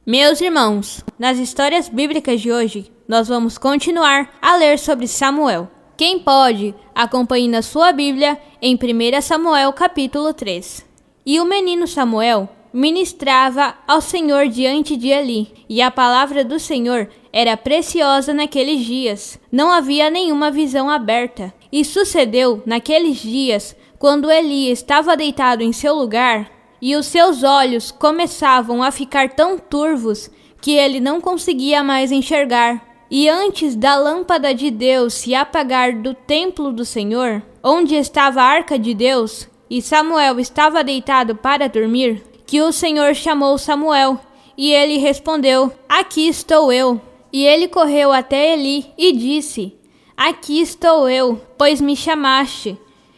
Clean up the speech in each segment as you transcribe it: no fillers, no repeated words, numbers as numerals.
Meus irmãos, nas histórias bíblicas de hoje, nós vamos continuar a ler sobre Samuel. Quem pode, acompanhe na sua Bíblia em 1 Samuel capítulo 3. E o menino Samuel ministrava ao Senhor diante de Eli, e a palavra do Senhor era preciosa naqueles dias. Não havia nenhuma visão aberta. E sucedeu naqueles dias, quando Eli estava deitado em seu lugar, e os seus olhos começavam a ficar tão turvos que ele não conseguia mais enxergar. E antes da lâmpada de Deus se apagar do templo do Senhor, onde estava a arca de Deus, e Samuel estava deitado para dormir, que o Senhor chamou Samuel, e ele respondeu: "Aqui estou eu." E ele correu até Eli e disse: "Aqui estou eu, pois me chamaste."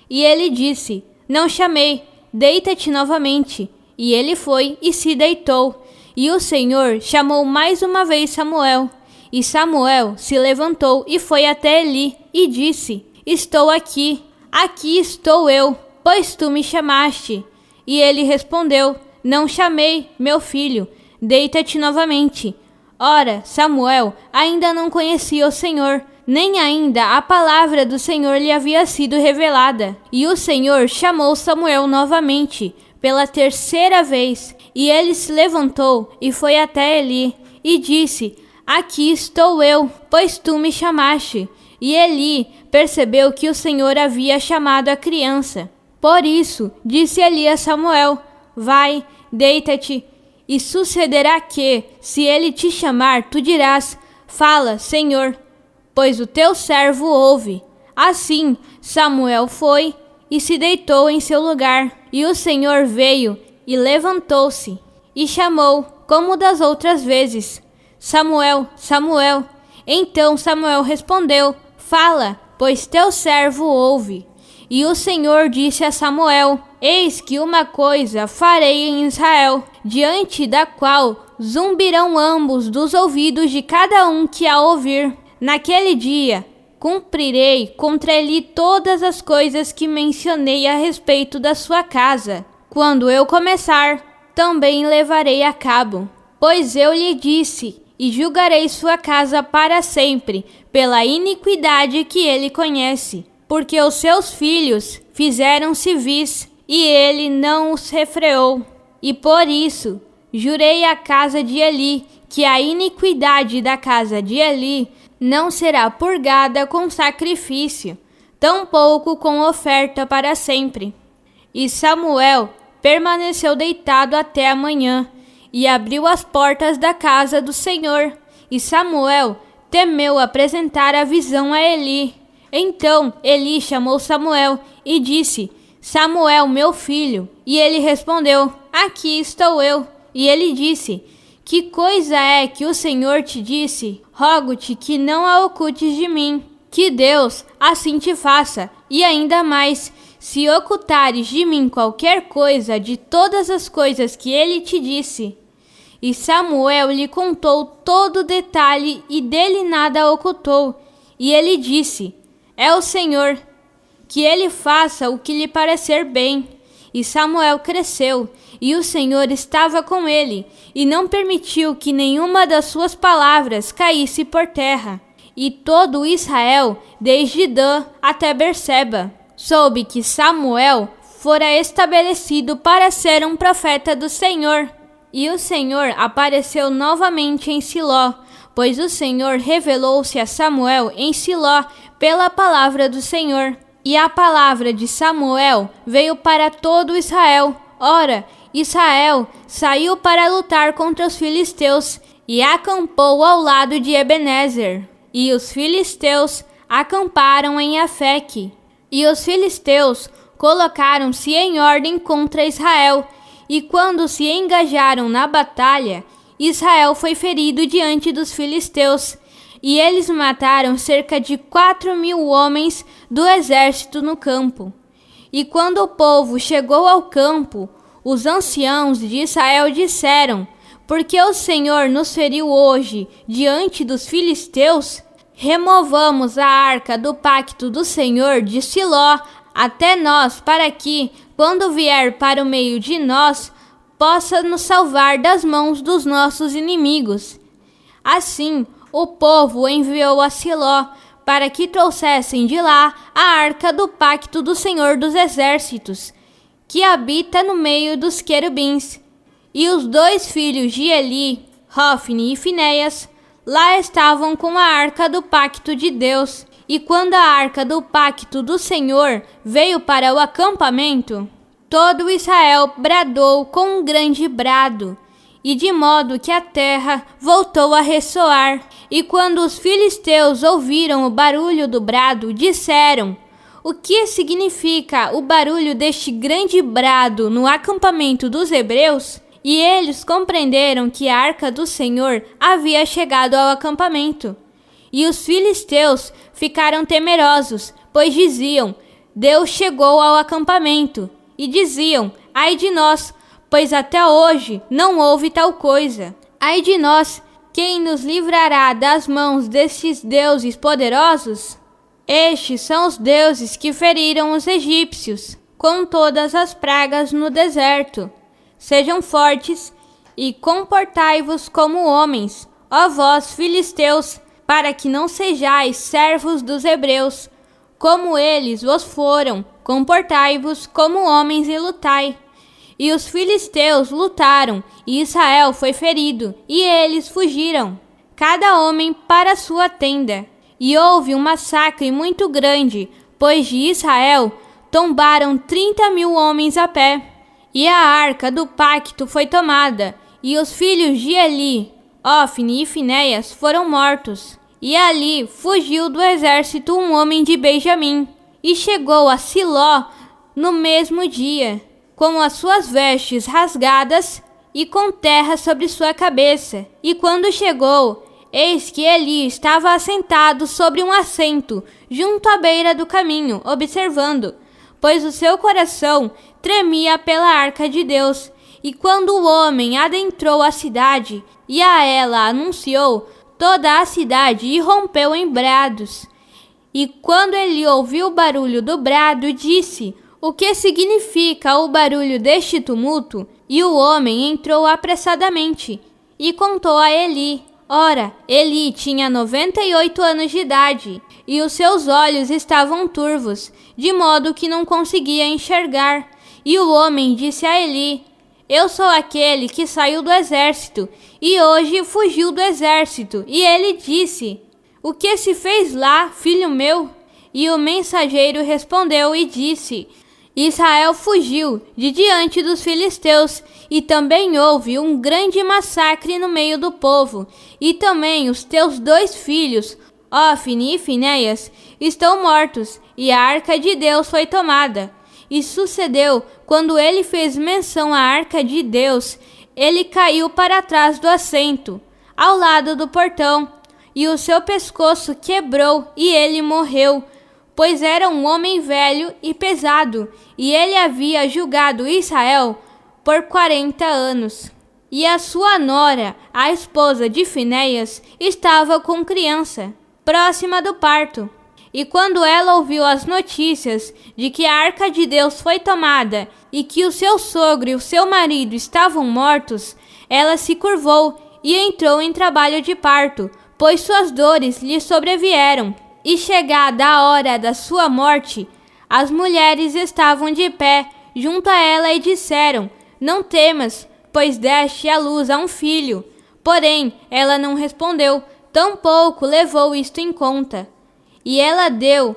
E ele disse: "Não chamei, deita-te novamente." E ele foi e se deitou. E o Senhor chamou mais uma vez Samuel. E Samuel se levantou e foi até Eli e disse: "Estou aqui, aqui estou eu, pois tu me chamaste." E ele respondeu: "Não chamei, meu filho, deita-te novamente." Ora, Samuel ainda não conhecia o Senhor, nem ainda a palavra do Senhor lhe havia sido revelada. E o Senhor chamou Samuel novamente, pela terceira vez. E ele se levantou e foi até Eli e disse: "Aqui estou eu, pois tu me chamaste." E Eli percebeu que o Senhor havia chamado a criança. Por isso, disse Eli a Samuel: "Vai, deita-te. E sucederá que, se ele te chamar, tu dirás: Fala, Senhor, pois o teu servo ouve." Assim, Samuel foi e se deitou em seu lugar. E o Senhor veio e levantou-se e chamou, como das outras vezes: "Samuel, Samuel." Então Samuel respondeu: "Fala, pois teu servo ouve." E o Senhor disse a Samuel: "Eis que uma coisa farei em Israel, diante da qual zumbirão ambos dos ouvidos de cada um que a ouvir. Naquele dia cumprirei contra ele todas as coisas que mencionei a respeito da sua casa. Quando eu começar, também levarei a cabo. Pois eu lhe disse, e julgarei sua casa para sempre, pela iniquidade que ele conhece. Porque os seus filhos fizeram civis, e ele não os refreou. E por isso jurei à casa de Eli, que a iniquidade da casa de Eli não será purgada com sacrifício, tampouco com oferta para sempre." E Samuel permaneceu deitado até a manhã, e abriu as portas da casa do Senhor. E Samuel temeu apresentar a visão a Eli. Então Eli chamou Samuel e disse: "Samuel, meu filho." E ele respondeu: "Aqui estou eu." E ele disse: "Que coisa é que o Senhor te disse? Rogo-te que não a ocultes de mim." "Que Deus assim te faça, e ainda mais, se ocultares de mim qualquer coisa de todas as coisas que ele te disse." E Samuel lhe contou todo o detalhe, e dele nada ocultou. E ele disse: "É o Senhor, que ele faça o que lhe parecer bem." E Samuel cresceu, e o Senhor estava com ele, e não permitiu que nenhuma das suas palavras caísse por terra. E todo Israel, desde Dan até Berseba, soube que Samuel fora estabelecido para ser um profeta do Senhor. E o Senhor apareceu novamente em Siló, pois o Senhor revelou-se a Samuel em Siló pela palavra do Senhor. E a palavra de Samuel veio para todo Israel. Ora, Israel saiu para lutar contra os filisteus e acampou ao lado de Ebenezer. E os filisteus acamparam em Afeque. E os filisteus colocaram-se em ordem contra Israel. E quando se engajaram na batalha, Israel foi ferido diante dos filisteus. E eles mataram cerca de 4.000 homens do exército no campo. E quando o povo chegou ao campo, os anciãos de Israel disseram: "Porque o Senhor nos feriu hoje diante dos filisteus? Removamos a arca do pacto do Senhor de Siló até nós, para que, quando vier para o meio de nós, possa nos salvar das mãos dos nossos inimigos. Assim, o povo enviou a Siló para que trouxessem de lá a arca do pacto do Senhor dos Exércitos, que habita no meio dos querubins. E os 2 filhos de Eli, Hofni e Finéias, lá estavam com a arca do pacto de Deus. E quando a arca do pacto do Senhor veio para o acampamento, todo Israel bradou com um grande brado, e de modo que a terra voltou a ressoar. E quando os filisteus ouviram o barulho do brado, disseram: o que significa o barulho deste grande brado no acampamento dos hebreus? E eles compreenderam que a arca do Senhor havia chegado ao acampamento. E os filisteus ficaram temerosos, pois diziam: Deus chegou ao acampamento. E diziam: ai de nós, pois até hoje não houve tal coisa. Ai de nós, quem nos livrará das mãos destes deuses poderosos? Estes são os deuses que feriram os egípcios com todas as pragas no deserto. Sejam fortes e comportai-vos como homens, ó vós filisteus, para que não sejais servos dos hebreus, como eles vos foram. Comportai-vos como homens e lutai. E os filisteus lutaram, e Israel foi ferido, e eles fugiram, cada homem para sua tenda. E houve um massacre muito grande, pois de Israel tombaram 30.000 homens a pé. E a arca do pacto foi tomada, e os filhos de Eli, Hofni e Finéias, foram mortos. E ali fugiu do exército um homem de Benjamim, e chegou a Siló no mesmo dia, com as suas vestes rasgadas e com terra sobre sua cabeça. E quando chegou, eis que Eli estava assentado sobre um assento, junto à beira do caminho, observando, pois o seu coração tremia pela arca de Deus. E quando o homem adentrou a cidade e a ela anunciou, toda a cidade irrompeu em brados. E quando ele ouviu o barulho do brado, disse: o que significa o barulho deste tumulto? E o homem entrou apressadamente e contou a Eli. Ora, Eli tinha 98 anos de idade, e os seus olhos estavam turvos, de modo que não conseguia enxergar. E o homem disse a Eli: eu sou aquele que saiu do exército, e hoje fugiu do exército. E ele disse: o que se fez lá, filho meu? E o mensageiro respondeu e disse: Israel fugiu de diante dos filisteus, e também houve um grande massacre no meio do povo. E também os teus 2 filhos, Hofni e Finéias, estão mortos, e a arca de Deus foi tomada. E sucedeu, quando ele fez menção à arca de Deus, ele caiu para trás do assento, ao lado do portão, e o seu pescoço quebrou, e ele morreu, pois era um homem velho e pesado, e ele havia julgado Israel por 40 anos. E a sua nora, a esposa de Finéias, estava com criança, próxima do parto. E quando ela ouviu as notícias de que a arca de Deus foi tomada e que o seu sogro e o seu marido estavam mortos, ela se curvou e entrou em trabalho de parto, pois suas dores lhe sobrevieram. E chegada a hora da sua morte, as mulheres estavam de pé junto a ela e disseram: não temas, pois deste à luz a um filho. Porém, ela não respondeu, tampouco levou isto em conta. E ela deu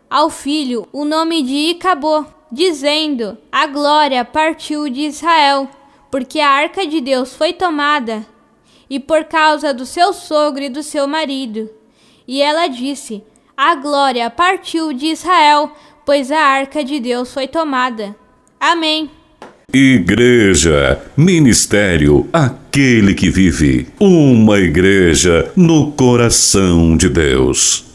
ao filho o nome de Icabô, dizendo: a glória partiu de Israel, porque a arca de Deus foi tomada, e por causa do seu sogro e do seu marido. E ela disse: a glória partiu de Israel, pois a arca de Deus foi tomada. Amém. Igreja, ministério, aquele que vive. Uma igreja no coração de Deus.